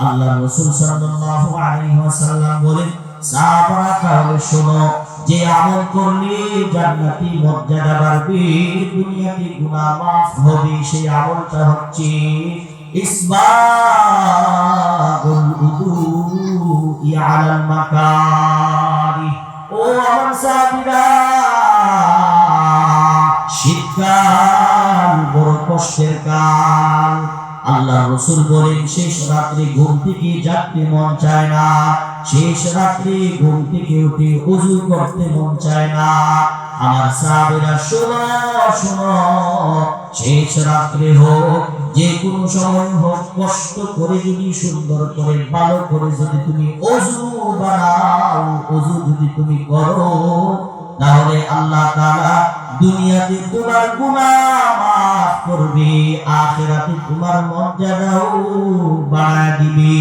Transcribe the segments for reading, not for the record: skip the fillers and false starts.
আল্লাহ রাসূল সাল্লাল্লাহু আলাইহি ওয়াসাল্লাম বলেন, সাহাবারা তাহলে শোনো, যে আমল করলে জান্নাতি মর্যাদা বাড়বে, দুনিয়াতে গুনাহ মাফ হবে, সেই আমলটা হচ্ছে ইসবাগুল উদুই আলাল মাকারি। ও আমার সাহাবীরা, শীতকাল বড় কষ্টের কাল। আল্লাহ রাসূল বলেন, শেষ রাত্রে ঘুম থেকে জাগতে মন চায় না, শেষ রাত্রে ঘুম থেকে উঠে ওযু করতে মন চায় না। আমার সাহাবীরা শোনো শোনো, শেষ রাত্রে হোক যে কোনো সময় হোক, কষ্ট করে যদি সুন্দর করে ভালো করে যদি তুমি ওযু বানাও, ওযু যদি তুমি করো, তাহলে আল্লাহ তাআলা দুনিয়াতে তোমার গুনাহ মাফ করবে, আখিরাতে তোমার মর্যাদাও বাড়ায় দিবে।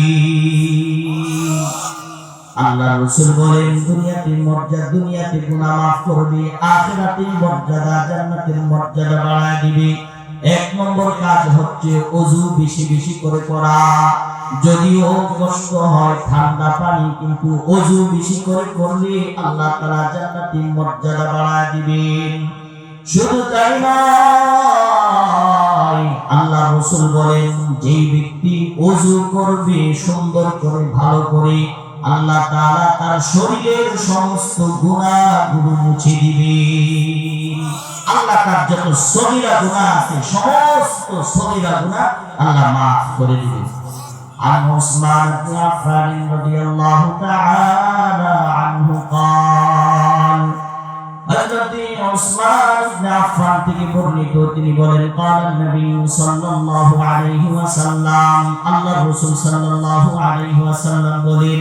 আল্লাহ রাসূল বলেন, দুনিয়াতে গুনাহ মাফ করবে, আখিরাতে মর্যাদা, জান্নাতের মর্যাদা বাড়ায় দিবে। এক নম্বর কাজ হচ্ছে ওযু বেশি বেশি করে করা। যদিও কষ্ট হয় ঠান্ডা পানি, কিন্তু ওযু বেশি করে করলে আল্লাহ তাআলা জান্নাতের মর্যাদা বাড়ায় দিবেন। শুধু তাই নয়, আল্লাহ রাসূল বলেন, যেই ব্যক্তি ওযু করবে সুন্দর করে ভালো করে, আল্লাহ তাআলা তার শরীরের সমস্ত গুনাহগুলো মুছে দিবেন। আল্লাহ তার যত সগীরা গুনাহ আছে, সমস্ত সগীরা গুনাহ আল্লাহ মাফ করে দিবেন। عن عثمان بن عفان رضي الله تعالى عنه قال حضرت عثمان بن عفان থেকে বর্ণিত, তিনি বলেন, قال النبي صلى الله عليه وسلم, আল্লাহ রাসূল সাল্লাল্লাহু আলাইহি ওয়াসাল্লাম বলেন,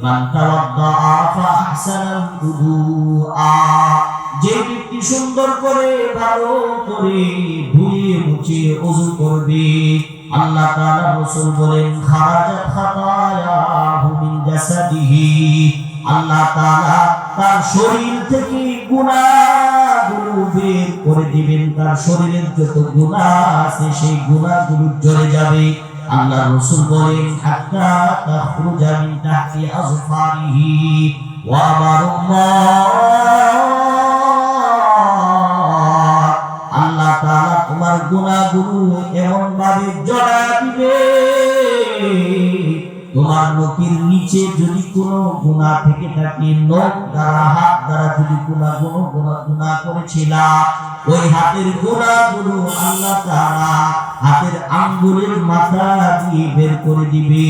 মান তাওয়াদ্দা ফাহসানাল উযুআ, যে ব্যক্তি সুন্দর করে ভালো করে ধুয়ে মুছে ওযু করবে, আল্লাহ তাআলা রাসূল বলেন, খারাজাত খাতায়াহু মিন জাসাদিহি, আল্লাহ তাআলা তার শরীর থেকে গুনাহগুলো বের করে দিবেন, তার শরীরের যত গুনাহ আছে সেই গুনাহগুলো ঝরে যাবে। আল্লাহ রাসূল বলেন, হাত্তা তাখরুজা মিন তাহতি আযফারিহি ওয়া আল্লাহ তাআলা তোমার গুনাহগুলো এমন ভাবে জড়া দিবে, তোমার নখের নিচে যদি কোনো গুনাহ থেকে থাকে, নখ দ্বারা হাত দ্বারা যদি কোনো গুনাহ করেছিলা, ওই হাতের গুনাহগুলো আল্লাহ তাআলা হাতের আঙ্গুলের মাথা দিয়ে বের করে দিবে।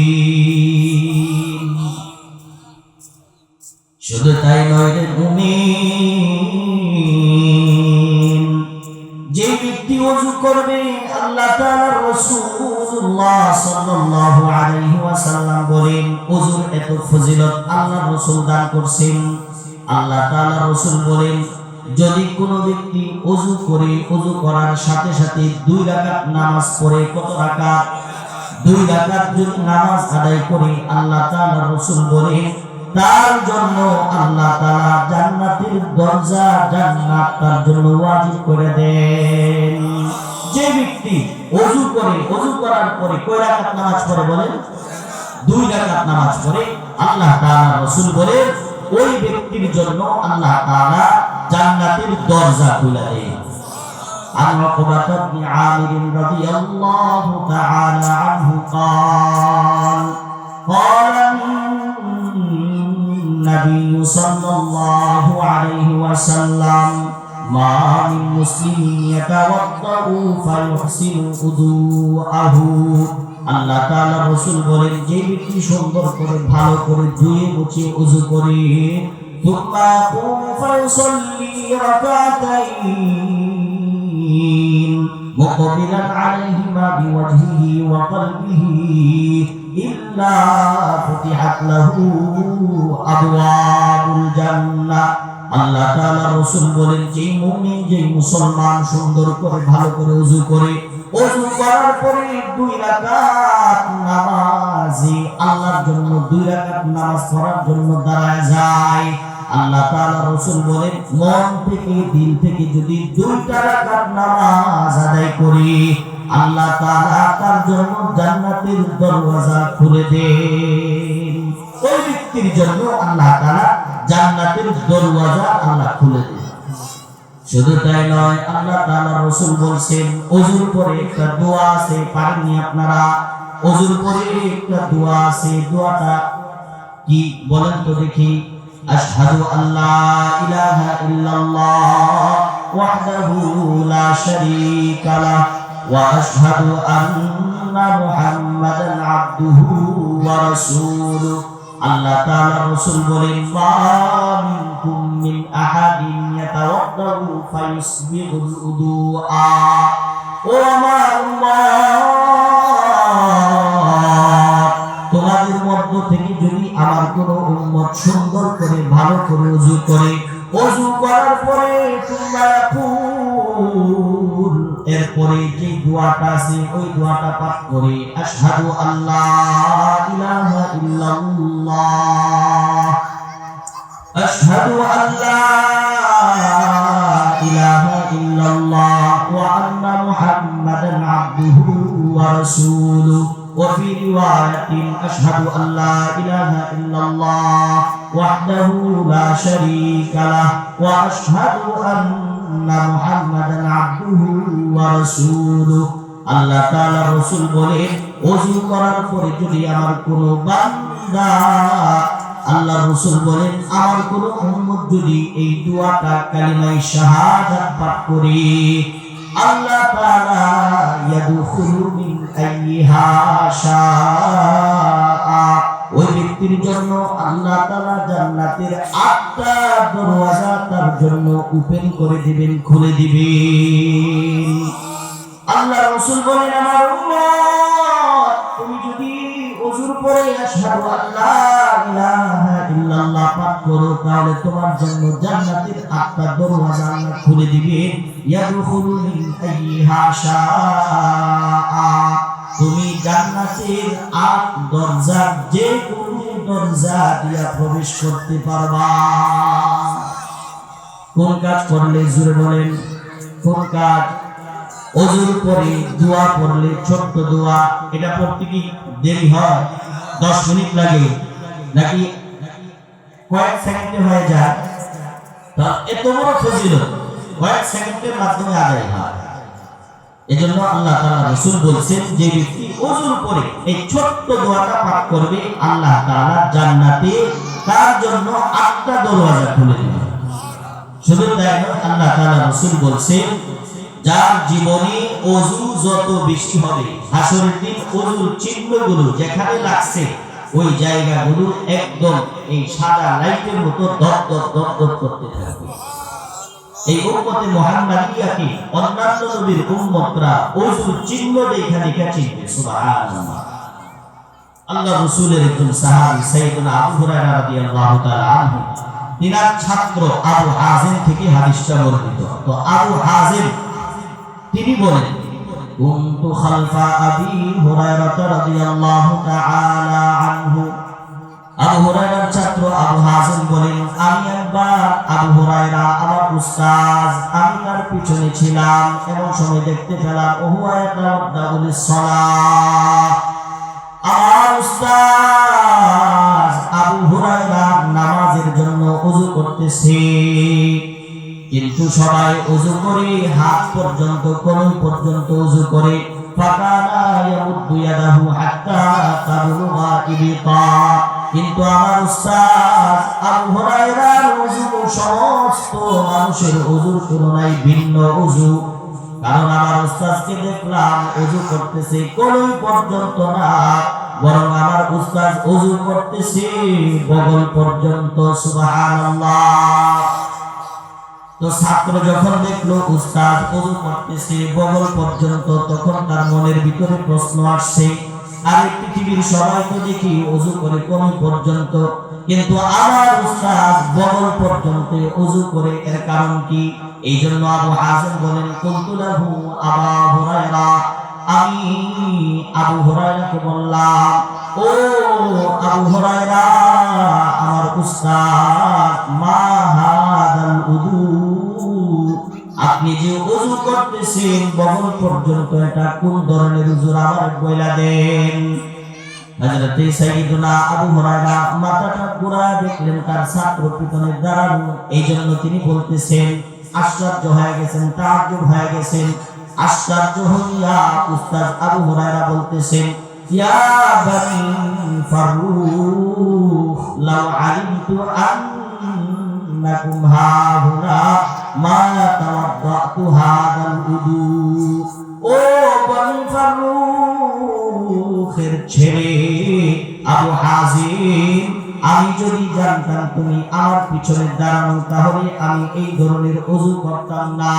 শুধু তাই নয় রে মুমিন, যে ব্যক্তি ওযু করবে, আল্লাহ তাআলার রাসূলুল্লাহ সাল্লাল্লাহু আলাইহি ওয়াসাল্লাম বলেন, ওযুর এত ফজিলত আল্লাহর রাসূল দান করেছেন। আল্লাহ তাআলার রাসূল বলেন, যদি কোনো ব্যক্তি ওযু করে, ওযু করার সাথে সাথে 2 রাকাত নামাজ পড়ে, কত রাকাত? 2 রাকাত যদি নামাজ আদায় করে, আল্লাহ তাআলার রাসূল বলেন, তার জন্য আল্লাহ তাআলা জান্নাতের দরজা, জান্নাত তার জন্য ওয়াজিব করে দেন। যে ব্যক্তি ওযু করে, ওযু করার পরে কয় রাকাত নামাজ পড়ে বলেন? 2 রাকাত নামাজ পড়ে, আল্লাহ তাআলা রাসূল বলেন, ওই ব্যক্তির জন্য আল্লাহ তাআলা জান্নাতের দরজা খুলে দেন। عن عقبة بن عامر رضي الله تعالى عنه قال قال النبي صلى الله عليه وسلم ما من مسلم يتوضأ فيحسن وضوءه, আল্লাহ তাআলা রাসূল বলেন, যে ব্যক্তি সুন্দর করে ভালো করে ধুয়ে মুছে ওযু করে, ثم يقوم فيصلي ركعتين مقبلا عليهما بوجهه وقلبه إلا فتحت له أبواب الجنة, আল্লাহ তাআলা রাসূল বলেন, যে মুমিন, যে মুসলমান সুন্দর করে ভালো করে ওযু করে, ওযু করার পরে 2 রাকাত নামাজে আল্লাহর জন্য 2 রাকাত নামাজ পড়ার জন্য দাঁড়ায় যায়, আল্লাহ তাআলা রাসূল বলেন, মন থেকে দিল থেকে যদি 2টা রাকাত নামাজ আদায় করি, আল্লাহ তাআলা তার জন্য জান্নাতের দরওয়াজা খুলে দেন। ওই ব্যক্তির জন্য আল্লাহ তাআলা জান্নাতের দরওয়াজা আল্লাহ খুলে দেন। শুধু তাই নয়, আল্লাহ তাআলা রাসূল বলেন ওযুর পরে একটা দোয়া আছে, পারেননি আপনারা? ওযুর পরে একটা দোয়া আছে, দোয়াটা কি বলেন তো দেখি? আশহাদু আল্লা ইলাহা ইল্লাল্লাহ ওয়াহদাহু লা শারীকা লাহ ওয়া আশহাদু আন্না মুহাম্মাদান আবদুহু ওয়া রাসূলুহু। আল্লাহ তাআলা রাসূল বলেন, মা মিনকুম মিন আহাদিন ইয়াতাওয়াদ্দাউ ফায়ুসবিহুল উদুআ। ও আমার উম্মত, তোমাদের মধ্য থেকে যদি আমার কোন উম্মত সুন্দর করে ভালো করে ওযু করে, ওযু করার পরে তোমরা এরপরে যে দোয়াটা আছে ওই দোয়াটা পাঠ করে আশহাদু আল্লা ইলাহা ইল্লাল্লাহ, আশহাদু আল্লা ইলাহা ইল্লাল্লাহ ওয়া আন্না মুহাম্মাদান আবদুহু ওয়া রাসূলুহু। وفي رواية أشهد أن لا إله إلا الله وحده لا شريك له وأشهد أن محمدا عبده ورسوله। আল্লাহ তাআলা রাসূল বলেন, ওযু করার পরে যদি আমার কোন বান্দা, আল্লাহ রাসূল বলেন আমার কোন উম্মত যদি এই দোয়াটা কালিমায়ে শাহাদাত পাঠ করে, আল্লাহ তাআলা ইয়াদখুলু মিন আইয়িহা শাআ, ওই ব্যক্তির জন্য আল্লাহ তাআলা জান্নাতের ৮টা দরওয়াজা তার জন্য ওপেন করে দিবেন, খুলে দিবেন। আল্লাহ রাসূল বলেন, আমার উম্মত তুমি যদি ওযুর পরে আশহাদু আল্লা ইলাহা ইল্লাল্লাহ পাঠ করো, তাহলে তোমার জন্য জান্নাতের ৮টা দরওয়াজা আল্লাহ খুলে দিবেন। ইয়াদখুলু মিন আইয়িহা শাআ, তুমি জান্নাতের ৮ দরজার যে কোনো দরজা দিয়া প্রবেশ করতে পারবা। কোন কাজ করলে জোরে বলেন, কোন কাজ? ওযুর পরে দোয়া পড়লে, ছোট্ট দোয়া, এটা পড়তে কি দেরি হয়? 10 মিনিট লাগে নাকি কয়েক সেকেন্ডে হয়ে যায়? তা এত বড় ফজিলত কয়েক সেকেন্ডের মাধ্যমে আদায় হয়। এজন্য আল্লাহ তাআলা রাসূল বলেন, যে ব্যক্তি ওযুর পরে এই ছোট্ট দোয়াটা পাঠ করবে, আল্লাহ তাআলা জান্নাতে তার জন্য ৮টা দরওয়াজা খুলে দিবেন। শুধু তাই নয়, আল্লাহ তাআলা রাসূল বলেন, যার জীবনে ওযু যত বেশি হবে, হাসরের দিন ওযুর চিহ্নগুলো যেখানে লাগছে ওই জায়গাগুলো একদম এই সাদা লাইটের মতো দপদপ দপদপ করতে থাকবে। এই উম্মতে মুহাম্মাদিয়াকে অন্যান্য নবীর উম্মতরা ওযুর চিহ্ন দেখে দেখে চিনবে। সুবহানাল্লাহ। আল্লাহ রাসূলের একজন সাহাবী সাইয়েদনা আবু হুরায়রা রাদিয়াল্লাহু তাআলা আনহু, তিনার ছাত্র আবু হাযিম থেকে হাদিসটা বর্ণিত। তো আবু হাযিম তিনি বলেন, কুনতু খালফা আবি হুরায়রা রাদিয়াল্লাহু তাআলা আনহু। আবু হুরায়রার ছাত্র আবু হাযিম বলেন, আমি একবার আবু হুরায়রা আমার উস্তাদ, আমি তার পিছনে ছিলাম, এমন সময় দেখতে পেলাম ওহুয়া ইয়াতাওয়াদ্দাউ লিস-সালাহ, আমার উস্তাদ আবু হুরায়রা নামাজের জন্য ওযু করতেছে। কিন্তু সবাই ওযু করে হাত পর্যন্ত, কোমর পর্যন্ত ওযু করে। ফাকানা ইয়ামুদ্দু ইয়াদাহু হাত্তা তাবলুগা ইবিতা, কিন্তু আমার উস্তাদ আবু হুরায়রার ওযু সমস্ত মানুষের ওযুর তুলনায় ভিন্ন ওযু। কারণ আমার উস্তাদকে দেখলাম ওযু করতেছে কোমর পর্যন্ত না, বরং আমার উস্তাদ ওযু করতেছে বগল পর্যন্ত। সুবহানাল্লাহ। তো ছাত্র যখন দেখলো উস্তাদ ওযু করতেছে বগল পর্যন্ত, তখন তার মনের ভিতরে প্রশ্ন আসছে, আরে পৃথিবীর সবাই তো দেখি ওযু করে কোমর পর্যন্ত, কিন্তু আমার উস্তাদ বগল পর্যন্ত ওযু করে, এর কারণ কি? এই জন্য আবু হাযিম বলেন, কুনতু লাহু আবা হুরায়রা, আমি আবু হুরায়রাকে বললাম, ও আবু হুরায়রা আমার উস্তাদ, মা হাদাল উযু, আপনি যে ওযু করতে বলতেছেন বগল পর্যন্ত এটা কোন ধরনের হুজুর আমার বইলা দেন। হযরত সাইয়্যিদুনা আবু হুরায়রা মাথাটা ঘুরায় দেখলেন তার ছাত্র পিছনে দাঁড়ানো, এইজন্য তিনি বলতেছেন, আশ্চর্য হয়ে গেছেন, তাজ্জুব হয়ে গেছেন। আশ্চর্য হইয়া উস্তাদ আবু হুরায়রা বলতেছেন, ইয়া বানি ফারুখ লাউ আলিমতু আন্নাকুম হাহুনা মা তাওয়াদ্দাতু হাদাল উদু। ও বানি ফারুখের ছেলে আবু হাজিম, আমি যদি জানতাম তুমি আমার পিছনে দাঁড়ানো তাহলে আমি এই ধরনের ওযু করতাম না।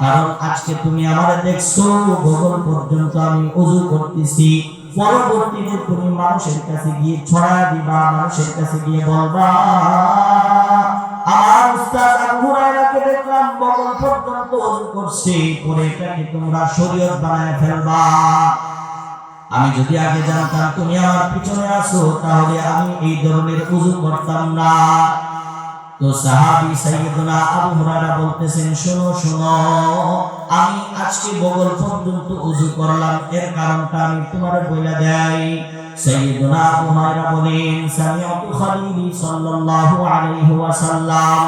কারণ আজকে তুমি আমারে দেখছো বগল পর্যন্ত আমি ওযু করতেছি, পরবর্তীতে তুমি মানুষের কাছে গিয়ে ছড়া দিবা, মানুষের কাছে গিয়ে বলবা আমার উস্তাদ আবু হুরায়রাকে দেখলাম বগল পর্যন্ত ওযু করছে, পরে এটাকে তোমরা শরীয়ত বানায় ফেলবা। আমি যদি আগে জানতাম তুমি আমার পিছনে আছো তাহলে আমি এই ধরনের ওযু করতাম না। তো সাহাবী সাইয়্যিদুনা আবু হুরায়রা বলতেছেন, শোনো শোনো, আমি আজকে বগল পর্যন্ত ওযু করলাম, এর কারণটা আমি তোমারে বলে দেই। সাইয়্যিদুনা আবু হুরায়রা বলেন, সামিআতু খালিলি সাল্লাল্লাহু আলাইহি ওয়াসাল্লাম,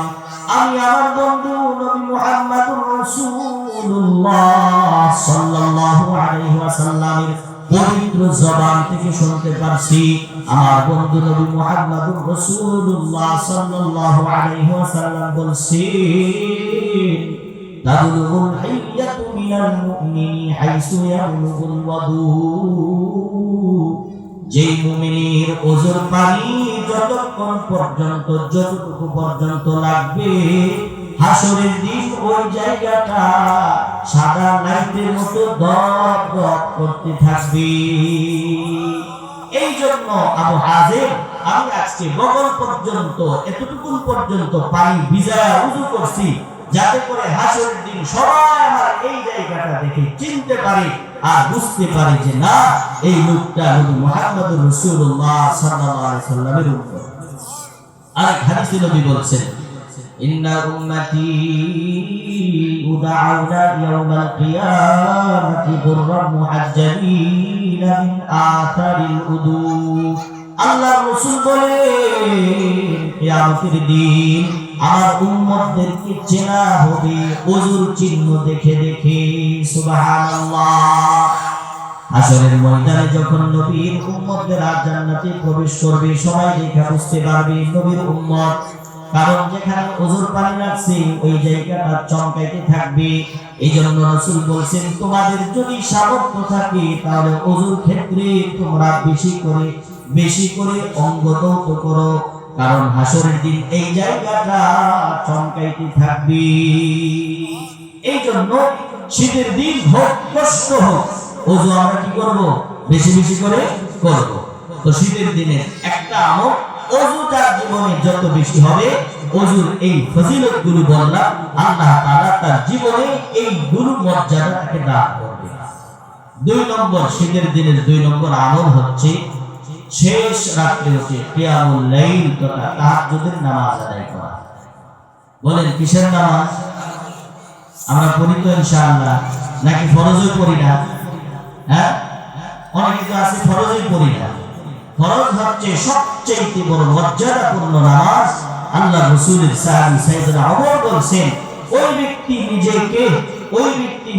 আমি আমার বন্ধু নবী মুহাম্মদুর রাসূলুল্লাহ সাল্লাল্লাহু আলাইহি ওয়াসাল্লামের পবিত্র জবান থেকে শুনতে পারছি, আমার বন্ধু নবী মুহাম্মদুর রাসূলুল্লাহ সাল্লাল্লাহু আলাইহি ওয়াসাল্লাম বলছেন, তাবলুগুল হিল্লাতু মিনাল মুমিনি হাইসু ইয়াবলুগুল ওয়াদু। যেই মুমিনের ওযুর পানি যতক্ষণ পর্যন্ত, যতটুকু পর্যন্ত লাগবে, হাসরের দিন ওই জায়গাটা সাদা লাইটের মতো দপ দপ করতে থাকবে। এই জন্য আবু হাজিম, আমি আজকে বগল পর্যন্ত, এতটুকু পর্যন্ত পানি ভিজায়া ওযু করছি, যাতে করে হাসরের দিন সবাই আমার এই জায়গাটা দেখে চিনতে পারে আর বুঝতে পারে যে না, এই লোকটা নবী মুহাম্মদুর রাসূলুল্লাহ সাল্লাল্লাহু আলাইহি ওয়াসাল্লামের উম্মত। আর হাদিসে নবী বলছেন, ইন্না উম্মতি উদআউনা ইয়াওমাল কিয়ামাতি গুররাম মুহাজ্জালিনা মিন আথারিল উদু। আল্লাহর রাসূল বলেন, কিয়ামতের দিন আমার উম্মতদেরকে চেনা হবে ওযুর চিহ্ন দেখে দেখে। সুবহানাল্লাহ। হাসরের ময়দানে যখন নবীর উম্মতরা জান্নাতে প্রবেশ করবে, সবাই দেখে বুঝতে পারবে নবীর উম্মত, কারণ যেখানে ওযুর পানি লাগছে ওই জায়গাটা চমকাইতে থাকবে। এইজন্য রাসূল বলেন, তোমাদের যদি সামর্থ্য থাকে তাহলে ওযুর ক্ষেত্রে তোমরা বেশি করে অঙ্গ দৌত করো, কারণ হাসরের দিন এই জায়গাটা চমকাইতে থাকবে। এই জন্য শীতের দিন হোক, কষ্ট হোক, ওযু আমরা কি করব? বেশি বেশি করে করব। তো শীতের দিনে একটা আমল, ওযু তার জীবনে যত বেশি হবে, ওযুর এই ফজিলতগুলো বললাম, আল্লাহ তাআলা তার জীবনে এই গুরু মর্যাদাটাকে দান করবে। 2 নম্বর, শীতের দিনের 2 নম্বর আমল হচ্ছে শেষ রাত্রে উঠে কিয়ামুল লাইল তথা তাহাজ্জুদের নামাজ আদায় করা। বলেন কিসের নামাজ? আমরা পড়ি তো ইনশাআল্লাহ, নাকি ফরজই পড়ি না? হ্যাঁ, অনেকে তো আছে ফরজই পড়ি না। ফরজ হচ্ছে সবচেয়ে বড় মর্যাদাপূর্ণ নামাজ। আল্লাহ রাসূলের সাহাবী সাইয়েদনা ওমর বলেন, ওই ব্যক্তি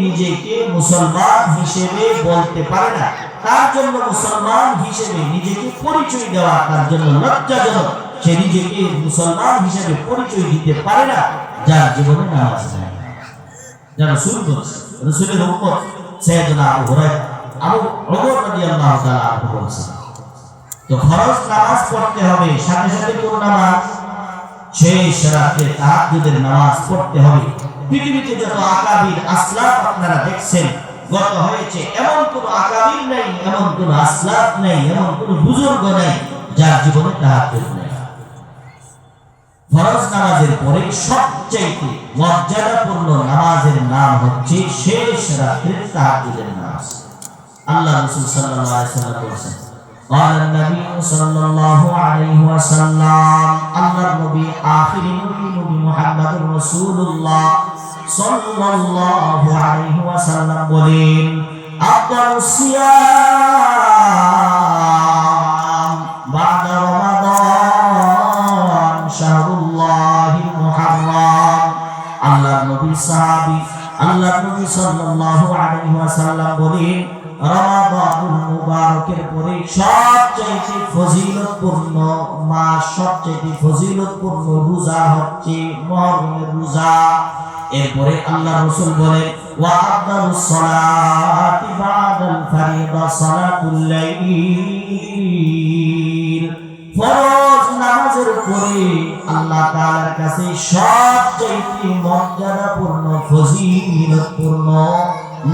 নিজেকে মুসলমান হিসেবে বলতে পারে না, তার জন্য মুসলমান হিসেবে নিজেকে পরিচয় দেওয়া তার জন্য লজ্জাজনক। সে নিজেকে মুসলমান হিসেবে পরিচয় দিতে পারে না যার জীবনে নামাজ নাই। যারা রাসূলের উম্মত সাইয়েদনা আবু হুরায়রা, আবু ওমর রাদিয়াল্লাহু তাআলা আনহু বলেছেন, তো ফরজ নামাজ পড়তে হবে, সাথে সাথে কোন নামাজ? শেষ রাতে তাহাজ্জুদের নামাজ পড়তে হবে। পৃথিবীতে যত আকাবির আসলাফ আপনারা দেখছেন গত হয়েছে, এমন কোন আকাবির নাই, এমন কোন আসলাফ নাই, এমন কোন বুজুর্গ নাই যার জীবনে তাহাজ্জুদ নাই। ফরজ নামাজের পরে সবচেয়ে মর্যাদাপূর্ণ নামাজের নাম হচ্ছে শেষ রাতের তাহাজ্জুদের নামাজ। আল্লাহ রাসূল সাল্লাল্লাহু আলাইহি ওয়াসাল্লাম বলেছেন, قال النبي صلى الله عليه وسلم, আল্লাহর নবী আখিরি নবী মুহাম্মদুর রাসূলুল্লাহ সাল্লাল্লাহু আলাইহি ওয়াসাল্লাম বলেন, আফদালুস সিয়াম বা'দা রমাদান শাহরুল্লাহিল মুহাররম। আল্লাহর নবী সাহাবী আল্লাহর নবী সাল্লাল্লাহু আলাইহি ওয়াসাল্লাম বলেন, রমাদানুল মুবারকের পরে সবচেয়ে ফজিলতপূর্ণ মাস, সবচেয়ে ফজিলতপূর্ণ রোজা হচ্ছে মুহররমের রোজা। এরপরে আল্লাহ রাসূল বলেন, ওয়া আফদালুস সালাতি বাদাল ফারিদা সালাতুল লাইল। ফরজ নামাজের পরে আল্লাহ তাআলার কাছে সবচেয়ে মর্যাদাপূর্ণ ফজিলতপূর্ণ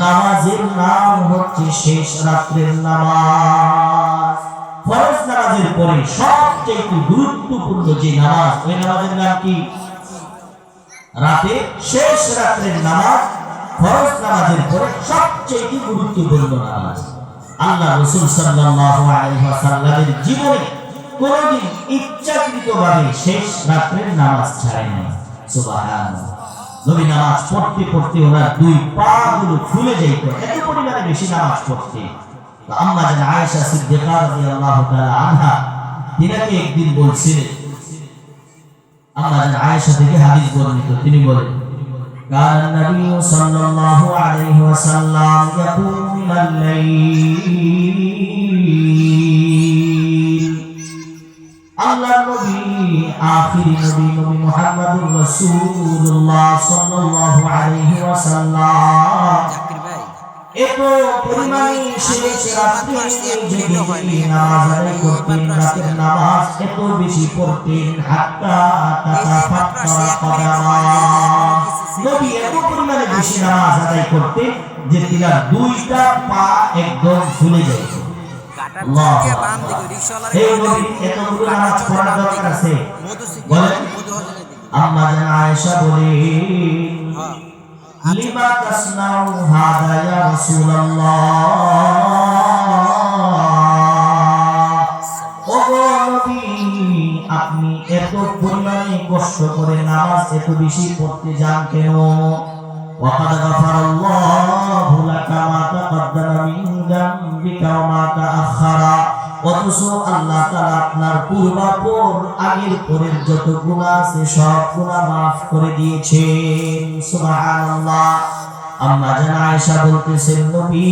নামাজের নাম হচ্ছে শেষ রাত্রের নামাজ। ফরজ নামাজের পরে সবচেয়ে গুরুত্বপূর্ণ যে নামাজ, ওই নামাজের নাম কি? রাতে শেষ রাত্রের নামাজ ফরজ নামাজের পরে সবচেয়ে গুরুত্বপূর্ণ নামাজ। আল্লাহ রাসূল সাল্লাল্লাহু আলাইহি ওয়াসাল্লামের জীবনে কোনদিন ইচ্ছাকৃতভাবে শেষ রাত্রের নামাজ ছাড়েননি। সুবহানাল্লাহ। নবী নামাজ পড়তে পড়তে ওনার দুই পা গুলো ফুলে যেত, এত পরিমাণে বেশি নামাজ পড়তে। আম্মা জান আয়েশা সিদ্দিকা রাদিয়াল্লাহু তাআলা আনহা তিনাকে একদিন বলছিলেন, আম্মা জান আয়েশা থেকে হাদিস বর্ণিত, তিনি বলেন, কানা নবী সাল্লাল্লাহু আলাইহি ওয়াসাল্লাম ইয়াকুমু মিনাল লাইল। আল্লাহর নবী আখিরি নবী নবী মুহাম্মদুর রাসূলুল্লাহ সাল্লাল্লাহু আলাইহি ওয়াসাল্লাম এত পরিমাণে শেষ রাত্রে জেগে নামাজ আদায় করতেন, রাতের নামাজ এত বেশি পড়তেন, হাত্তা তাতাফাক্কারা কদামা। নবী এত পরিমাণে বেশি নামাজ আদায় করতেন যে তিনার দুইটা পা একদম ফুলে যেত। আম্মা জান আয়েশা বলেন, লিমা তাসনাউ হাদা ইয়া রাসূলুল্লাহ। ওগো নবী, আপনি এত পরিমাণে কষ্ট করে নামাজ এত বেশি পড়তে যান কেন? ওয়াকাদ গাফারাল্লাহু লাকা মা তাকদ্দামা মিন যামবিকা ওয়া মা তাআখারা। অথচ আল্লাহ তাআলা আপনার পূর্বাপর আগের পরের যত গুনাহ আছে সব গুনাহ মাফ করে দিয়েছেন। সুবহানাল্লাহ। আম্মা জান আয়েশা বলতেছেন, নবী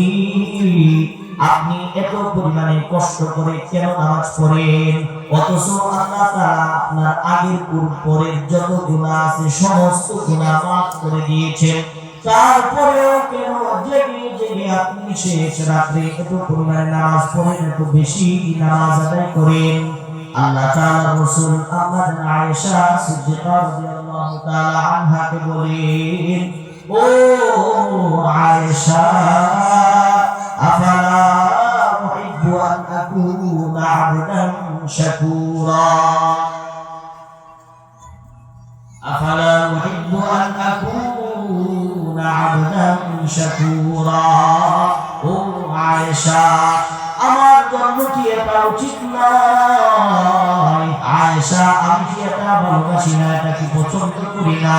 আপনি এত পরিমাণে কষ্ট করে কেন নামাজ পড়েন? অথচ আল্লাহ তাআলা আপনার আগের পরের যত গুনাহ আছে সমস্ত গুনাহ মাফ করে দিয়েছেন, তারপরেও কেন জেগে জেগে আপনি শেষ রাত্রে এত পরিমাণে নামাজ পড়েন, এত বেশি নামাজ আদায় করেন? আল্লাহ তাআলার রাসূল আম্মা জান আয়েশা সিদ্দিকা রাদিয়াল্লাহু তাআলা আনহাকে বলেন, ও আয়েশা, আফালা উহিব্বু আন আকুনা আবদান শাকুরা। আফালা উহিব্বু আন আকুনা আবদান শাকুরা। ও আয়েশা, আমার জন্য কি এটা উচিত নয়? আয়েশা, আমি কি এটা ভালোবাসি না, এটা কি পছন্দ করি না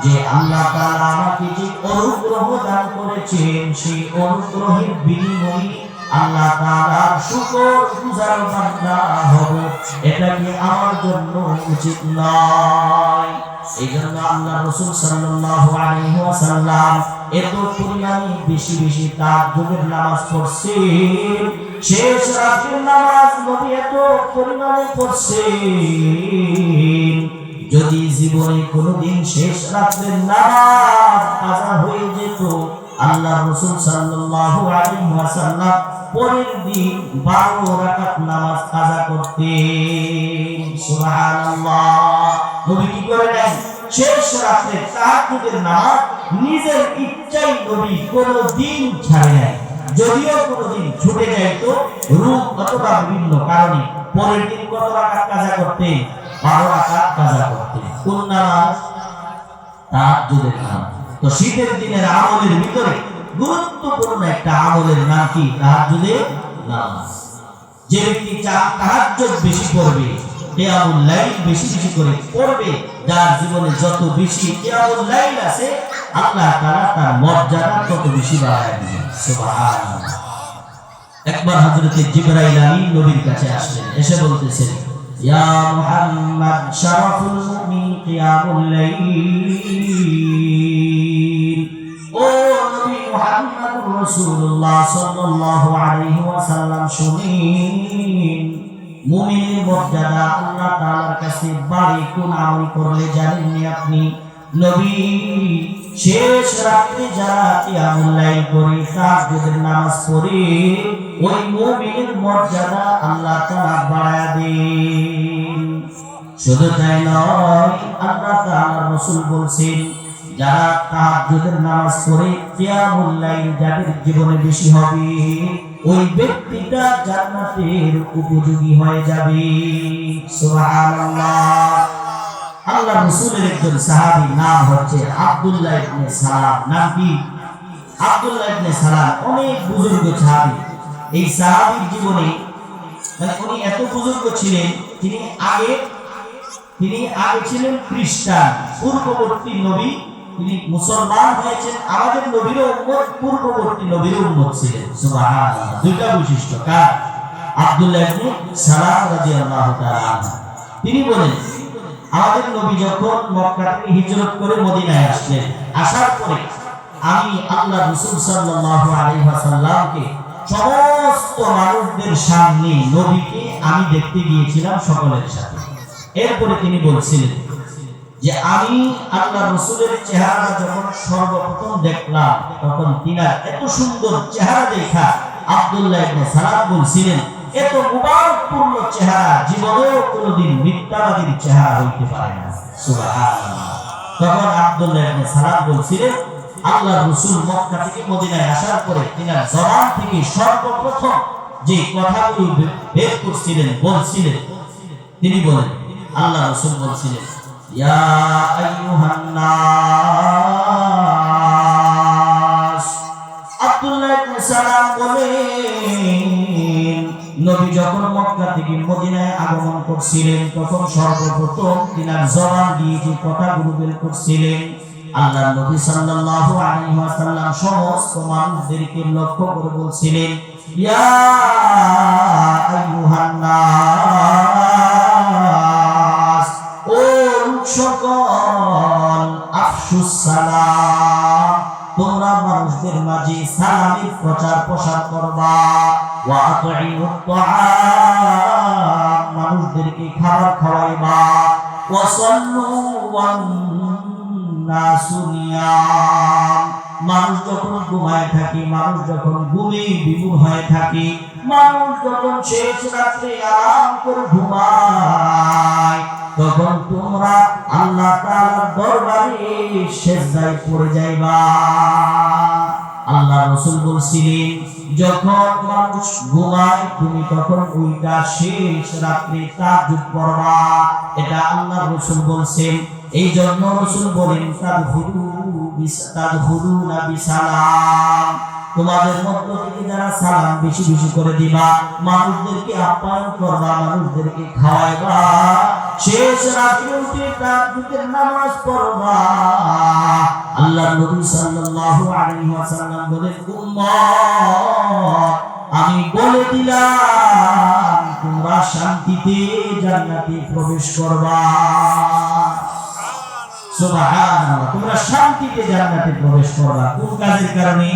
যে আল্লাহ তাআলা আমাকে যে অনুগ্রহ দান করেছেন, সেই অনুগ্রহের বিনিময়ে আল্লাহ তাআলার শুকরগুজার বান্দা হব, এটা কি আমার জন্য উচিত নয়? এইজন্য আল্লাহ রাসূল সাল্লাল্লাহু আলাইহি ওয়াসাল্লাম এত পরিমাণে বেশি বেশি তাহাজ্জুদের নামাজ পড়ছেন। শেষ রাতের নামাজ নবী এত পরিমাণে পড়ছেন, যদি জীবনে কোনোদিন শেষ রাতের নামাজ কাজা হয়ে যেত, আল্লাহ রাসূল সাল্লাল্লাহু আলাইহি ওয়াসাল্লাম পরের দিন 12 রাকাত নামাজ কাজা করতেন। সুবহানাল্লাহ। নবী কি করেন? শেষ রাতে তাহাজ্জুদের নামাজ নিজের ইচ্ছায় নবী কোনোদিন ছাড়ে নাই। যদিও কোনোদিন ছুটে যাইত রোগ অথবা বিভিন্ন কারণে, পরের দিন কত রাকাত কাজা করতেন? 12 রাকাত কাজা করতেন। কোন নামাজ? তাহাজ্জুদের নামাজ। তো শীতের দিনের আমলের ভিতরে গুরুত্বপূর্ণ একটা আমলের নাম কি? তাহাজ্জুদের নামাজ। যে ব্যক্তি তাহাজ্জুদ বেশি পড়বে, কিয়ামুল লাইল বেশি বেশি করে পড়বে, যার জীবনে যত বেশি কিয়ামুল লাইল আছে আল্লাহ তাআলা তার মর্যাদা তত বেশি বাড়ায় দিবেন। সুবহানাল্লাহ। একবার হযরত জিবরাইল আমিন নবীর কাছে আসলেন, এসে বলতেছেন, ইয়া মুহাম্মদ শারাফুল মুমিন কিয়ামুল লাইল। ও নবী মুহাম্মদুর রাসূলুল্লাহ সাল্লাল্লাহু আলাইহি ওয়াসাল্লাম, শুনুন, মুমিনের মর্যাদা আল্লাহ তাআলার কাছে বাড়ে কোন আমল করলে জানেননি আপনি? নবী, শেষ রাতে যারা কিয়ামুল লাইল করে তাহাজ্জুদের নামাজ পড়ে ওই মুমিনের মর্যাদা আল্লাহ তাআলা বাড়ায় দেন। শুধু তাই নয়, আল্লাহ তাআলার রাসূল বলছেন, যারা তাহাজ্জুদের নামাজ পড়ে কিয়ামুল লাইল যাদের জীবনে বেশি হবে ওই ব্যক্তিটা জান্নাতের উপযোগী হয়ে যাবে। সুবহানাল্লাহ। আল্লাহ রাসূলের একজন সাহাবী, নাম হচ্ছে আব্দুল্লাহ ইবনে সালাম। নাম কি? আব্দুল্লাহ ইবনে সালাম। অনেক বুজুর্গ সাহাবী। এই সাহাবীর জীবনে উনি এত বুজুর্গ ছিলেন, তিনি আগে ছিলেন খ্রিস্টান, পূর্ববর্তী নবী। তিনি মুসলমান হয়েছেন, আমাদের নবীরও উম্মত, পূর্ববর্তী নবীরও উম্মত ছিলেন। সুবহানাল্লাহ। দুইটা বৈশিষ্ট্য কার? আব্দুল্লাহ ইবনে সালাম রাদিয়াল্লাহু তাআলা। তিনি বলেন, আমাদের নবী যখন মক্কা থেকে হিজরত করে মদিনায় আসলেন, আসার পরে আমি আল্লাহ রাসূল সাল্লাল্লাহু আলাইহি ওয়াসাল্লামকে সমস্ত মানুষদের সামনে নবীকে আমি দেখতে গিয়েছিলাম সকলের সাথে। এরপরে তিনি বলছিলেন যে আমি আল্লাহ রাসূলের চেহারা যখন সর্বপ্রথম দেখলাম তখন তিনার এত সুন্দর চেহারা দেখা আব্দুল্লাহ ইবনে সালাম বলছিলেন, এত মুবারকপূর্ণ চেহারা জীবনেও কোনোদিন মিথ্যাবাদীর চেহারা হইতে পারে না। সুবহানাল্লাহ। তখন আব্দুল্লাহ ইবনে সালাম বলছিলেন, আল্লাহ রাসূল মক্কা থেকে মদিনায় আসার পরে তিনার জবান থেকে সর্বপ্রথম যে কথাগুলো বের করছিলেন, বলছিলেন, তিনি বলেন, আল্লাহ রাসূল বলছিলেন, ইয়া আইয়ুহান নাস। আব্দুল্লাহ ইবনে সালাম বলেন, নবী যখন মক্কা থেকে মদিনায় আগমন করছিলেন তখন সর্বপ্রথম তিনার জবান দিয়ে যে কথাগুলো বের করছিলেন, আল্লাহ নবী সাল্লাল্লাহু আলাইহি ওয়াসাল্লাম সমস্ত মানুষদেরকে লক্ষ্য করে বলছিলেন, ইয়া আইয়ুহান নাস, ও সকল, আফশুস সালাম, তোমরা মানুষদের মাঝে সালামের প্রচার প্রসার করবা, ওয়া আতঈমুত তাআম, মানুষদেরকে খাবার খাওয়াইবা, ওয়া সাল্লু ওয়ান নাসু নিয়াম, মানুষ যখন ঘুমায় থাকে, মানুষ যখন ঘুমে বিমূঢ় হয়ে থাকে, মানুষ যখন শেষ রাত্রে আরাম করে ঘুমায়, তখন তোমরা আল্লাহ তাআলার দরবারে সিজদায় পড়ে যাইবা। আল্লাহ রাসূল বলছিলেন, যখন মানুষ ঘুমায় তুমি তখন ওইটা শেষ রাত্রে তাহাজ্জুদ পড়বা। এটা আল্লাহ রাসূল বলছেন। এই জন্য রাসূল বলেন, তাদখুলুনা বিসালাম, তোমাদের মধ্য থেকে যারা সালাম বেশি বেশি করে দিবা, মানুষদেরকে আপ্যায়ন করবা, মানুষদেরকে খাওয়াইবা, শেষ রাতে উঠে তাহাজ্জুদের নামাজ পড়বা। আল্লাহ নবী সাল্লাল্লাহু আলাইহি ওয়াসাল্লাম বলেন, উম্মত, আমি বলে দিলাম তোমরা শান্তিতে জান্নাতে প্রবেশ করবা। সুবহানাল্লাহ। তোমরা শান্তিতে জান্নাতে প্রবেশ করবা। কোন কাজের কারণে?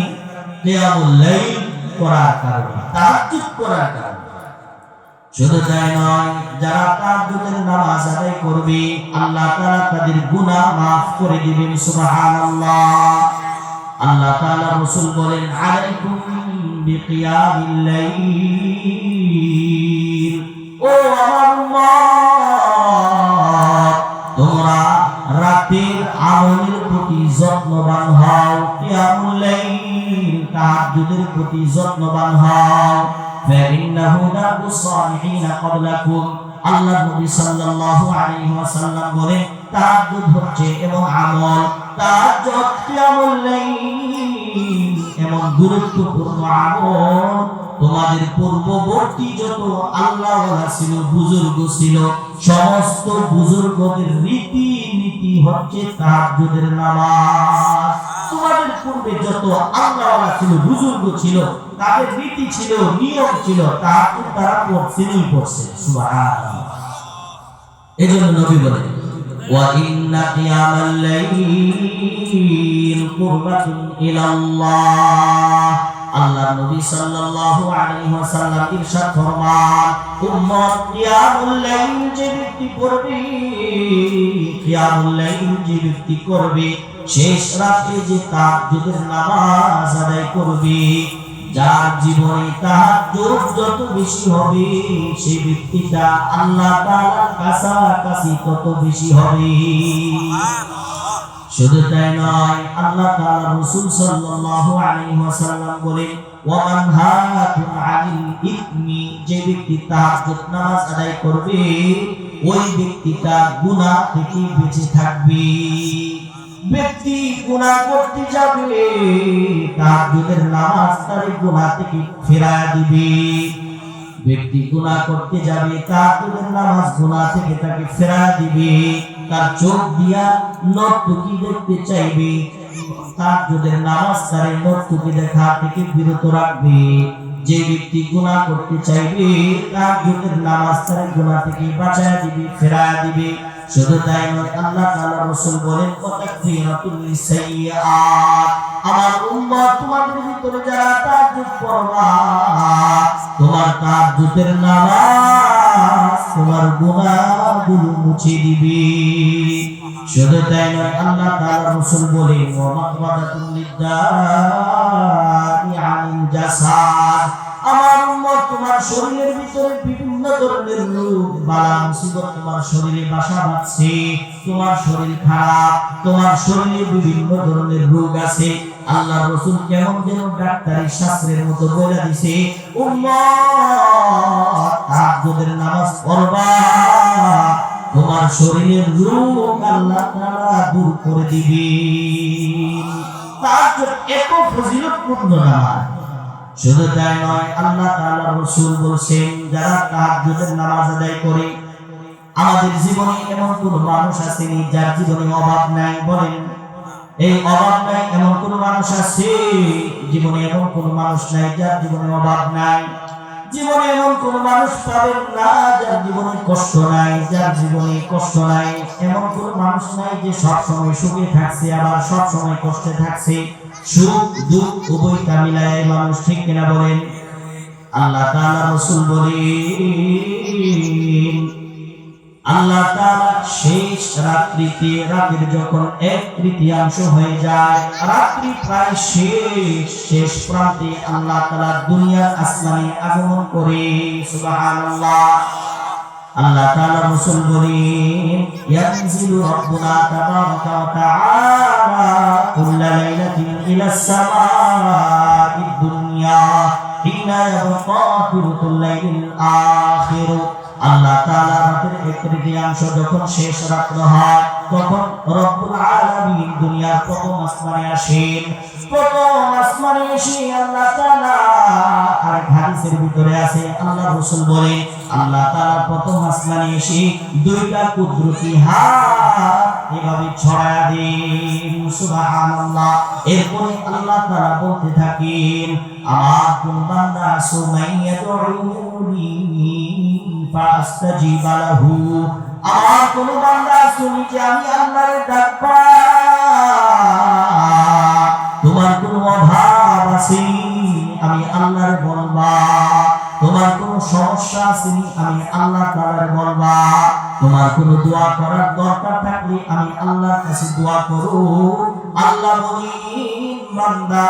কিয়ামুল লাইল করার কারণে, তাহাজ্জুদ করার কারণে। শুধু তাই নয়, যারা তাহাজ্জুদের নামাজ আদায় করবে আল্লাহ তাআলা তাদের গুনাহ maaf করে দিবেন। সুবহানাল্লাহ। আল্লাহ তাআলা রাসূল বলেন, আলাইকুম বিকিয়ামিল লাইল, ও আমার উম্মত, তোমরা রাতের আমলের প্রতি যত্নবান হও, কিয়ামুল লাইল তাহাজ্জুদের প্রতি যত্নবান হও। ফাইন্নাহু দাবু সালিহিনা ক্বাবলাকুম, আল্লাহ নবী সাল্লাল্লাহু আলাইহি ওয়াসাল্লাম বলেন, তাহাজ্জুদ হচ্ছে এমন আমল, তাহাজ্জুদ কিয়ামুল লাইল এমন গুরুত্বপূর্ণ আমল, তোমাদের পূর্ববর্তী যত আল্লাহওয়ালা ছিল, বুজুর্গ ছিল, সমস্ত বুজুর্গদের রীতি নীতি হচ্ছে তাহাজ্জুদের নামাজ। তোমাদের পূর্বে যত আল্লাহওয়ালা ছিল, বুজুর্গ ছিল, তাদের রীতি ছিল, নিয়ম ছিল, তাহাজ্জুদ তারা পড়ছেনই পড়ছে। সুবহানাল্লাহ। এজন্য নবী বলেন, ওয়া ইন্না কিয়ামাল লাইল কুরবাতুন ইলাল্লাহ। আল্লাহ নবী সাল্লাল্লাহু আলাইহি ওয়াসাল্লাম ইরশাদ ফরমান, উম্মত কিয়ামুল লাইল যে ব্যক্তি করবে, কিয়ামুল লাইল যে ব্যক্তি করবে, শেষ রাতে যে তাহাজ্জুদের নামাজ আদায় করবে, যার জীবনে তাহাজ্জুদ যত বেশি হবে, সেই ব্যক্তিটা আল্লাহ তাআলার কাছাকাছি তত বেশি হবে। শুধু তাই নয়, আল্লাহ তাআলা রাসূল সাল্লাল্লাহু আলাইহি ওয়াসাল্লাম বলেন, ওয়া মান হাতুন আনিল ইসমি, যে ব্যক্তি তাহাজ্জুদ নামাজ আদায় করবে, ওই ব্যক্তিটা গুনাহ থেকে বেঁচে থাকবে। ব্যক্তি গুনাহ করতে যাবে, তাহাজ্জুদের নামাজ তার গুনাহ থেকে ফিরায় দিবে। ব্যক্তি গুনাহ করতে যাবে, তাহাজ্জুদের নামাজ গুনাহ থেকে তাকে ফিরায় দিবে। তার চোখ দিয়া নর্তকী দেখতে চাইবে, তাহাজ্জুদের নামাজ তার নর্তকী দেখা থেকে বিরত রাখবে। যে ব্যক্তি গুনাহ করতে চাইবে, তাহাজ্জুদের নামাজ তার গুনাহ থেকে বাঁচায় দিবে, ফিরায় দিবে। শুধু তাই নয়, আল্লাহ তাআলা রাসূল বলেন, ওয়াতাকফিরাতুল লিসাইয়্যাত, আমার উম্মত তোমাদের ভিতরে যারা তাহাজ্জুদ পড়বা, তোমার তাহাজ্জুদের নামাজ তোমার গুনাহগুলো মুছে দিবে। শুধু তাই নয়, আল্লাহ তাআলা রাসূল বলেন, ওয়া মাকবারাতুল লিদ্দাই আনিল জাসাদ, আমার উম্মত তোমার শরীরের ভিতরে বিভিন্ন ধরনের রোগ বালা মুসিবত তোমার শরীরে বাসা বাঁধছে, তোমার শরীর খারাপ, তোমার শরীরে বিভিন্ন ধরনের রোগ আছে। আল্লাহ রাসূল কেমন যেন ডাক্তারি শাস্ত্রের মতো বলে দিয়েছে, উম্মত তাহাজ্জুদের নামাজ পড়বা, তোমার শরীরের রোগ আল্লাহ তাআলা দূর করে দিবেন। তাহাজ্জুদ এত ফজিলতপূর্ণ নামাজ। শুধু তাই নয়, আল্লাহ তাআলা রাসূল বলেন, যারা তাহাজ্জুদের নামাজ আদায় করে, আমাদের জীবনে এমন কোন মানুষ আসেনি যার জীবনে অভাব নাই। বলেন, এই অভাব নাই এমন কোন মানুষ আছে? জীবনে এমন কোন মানুষ নাই যার জীবনে অভাব নাই। জীবনে এমন কোন মানুষ পাবেন না যার জীবনে কষ্ট নাই। যার জীবনে কষ্ট নাই এমন কোন মানুষ নাই যে সব সময় সুখে থাকছে আবার সব সময় কষ্টে থাকছে। সুখ দুঃখ উভয়টা মিলায় মানুষ, ঠিক কিনা বলেন? আল্লাহ তাআলা রাসূল বলেন, আল্লাহ তাআলা শেষ রাত্রিতে, রাতের যখন 1/3 হয়ে যায়, রাত্রি প্রায় শেষ প্রান্তে আল্লাহ তাআলা দুনিয়ার আসমানে আগমন করে। সুবহানাল্লাহ। আল্লাহ তাআলা রাসূল বলেন, ইয়ানজিলু রাব্বুনা তাবারাকা ওয়া তাআলা কুল্লা লাইলাতিন ইলাস সামাa'id দুনিয়া হিনা ইয়াবকা থুলুতুল লাইলিল আখির। আল্লাহ তাআলা রাতের 1/3 যখন শেষ রাত্র হয়, তখন রব্বুল আলামিন দুনিয়ার প্রথম আসমানে আসেন। প্রথম আসমানে এসে আল্লাহ তাআলা, আর হাদিসের ভিতরে আছে, আল্লাহ রাসূল বলেন, আল্লাহ তাআলা প্রথম আসমানে এসে দুইটা কুদরতি হাত এভাবে ছড়ায়া দেন। সুবহানাল্লাহ। এরপরে আল্লাহ তাআলা বলতে থাকেন, আমার কোন বান্দা সুমাইয়াদউনি ফাস্তাজিব লাহু, আমার কোন বান্দা শুনি যে আমি আল্লাহর ডাকবা, তোমার কোন অভাব আছে আমি আল্লাহর বলবা, তোমার কোন সমস্যা আছে আমি আল্লাহ তাআলার বলবা, তোমার কোন দোয়া করার দরকার থাকলে আমি আল্লাহর কাছে দোয়া করো। আল্লাহ বলেন, বান্দা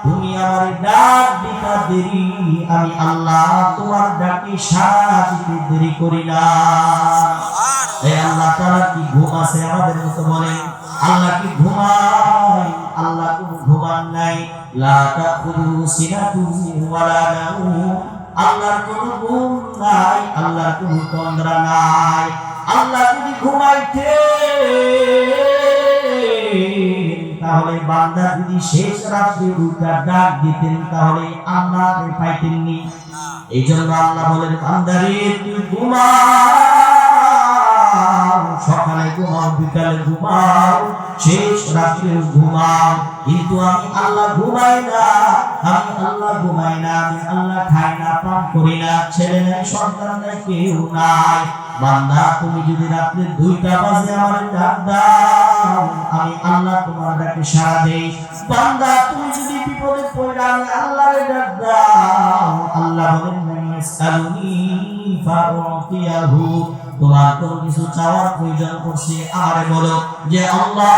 তুমি আমার ডাক দিতে দেরি, আমি আল্লাহ তোমার ডাকে সাড়া দিতে দেরি করি না। এই আল্লাহ তাআলা কি ঘুম আছে আমাদের মতো? বলেন, আল্লাহ কি ঘুমায়? আল্লাহ কোনো ঘুমান নাই। লা তাখুযুহু সিনাতুন ওয়ালা নাওম, আল্লাহর কোনো ঘুম নাই, আল্লাহর কোনো তন্দ্রা নাই। আল্লাহ যদি ঘুমাইতে তাহলে বান্দা যদি শেষ রাত্রে উল্টা ডাক দিতেন তাহলে আল্লাহ পাইতেননি। এই জন্য আল্লাহ বলেন, বান্দারে তুই ঘুমাও, সকালে ঘুমাও, বিকালে ঘুমাও, শেষ রাত্রে ঘুমাও, কিন্তু আমি আল্লাহ ঘুমাই না, আমি আল্লাহ ঘুমাই না, আমি আল্লাহ খাই না, পান করি না, ছেলে নাই, সন্তান নাই, কেউ নাই। বান্দা তুমি যদি রাত্রে 2টা বাজে আমার ডাক দাও, আমি আল্লাহ তোমার ডাকে সাড়া দেই। বান্দা তুমি যদি বিপদে পড়ে আমি আল্লাহরে ডাক দাও, আল্লাহ বলেন, মাইয়াসআলুনি ফাউতিয়াহু, তোমার কোনো কিছু চাওয়ার প্রয়োজন পড়ছে আমারে বলো যে আল্লাহ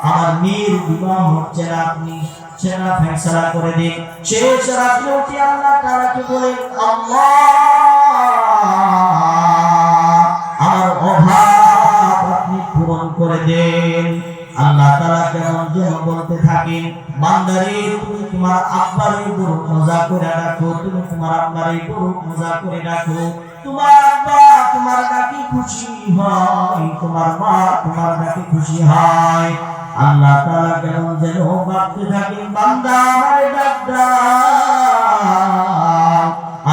আমার মেয়ের বিবাহ হচ্ছে না, আপনি সেটা ফয়সালা করে দিন। শেষ রাত্রে উঠে আল্লাহ তাআলাকে বলেন, আল্লাহ আমার অভাব আপনি পূরণ করে দেন। আল্লাহ তাআলা কেমন যেন বলতে থাকেন, বান্দারে তুমি তোমার আব্বারে বড় মজা করে রাখো, তুমি তোমার আব্বারে বড় মজা করে রাখো, তোমার আব্বা তোমার ডাকে খুশি হয়, তোমার মা তোমার ডাকে খুশি হয়। আল্লাহ তাআলা কেমন যেন ভাবতে থাকেন, বান্দা আমারে ডাক দাও,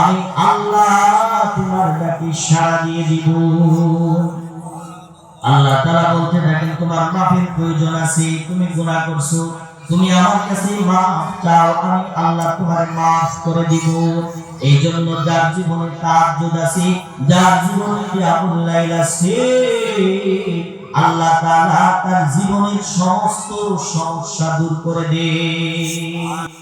আমি আল্লাহ তোমার ডাকে সাড়া দিয়ে দিব। আল্লাহ তাআলা বলতে থাকেন, তোমার মাফের প্রয়োজন আছে, তুমি গুনাহ করছো, তুমি আমার কাছে মাফ চাও, আমি আল্লাহ তোমার মাফ করে দিব। এই জন্য যার জীবনে তাহাজ্জুদ আছে, যার জীবনে কিয়ামুল লাইল আছে, আল্লাহ তাআলা তার জীবনের সমস্ত সমস্যা দূর করে দেন।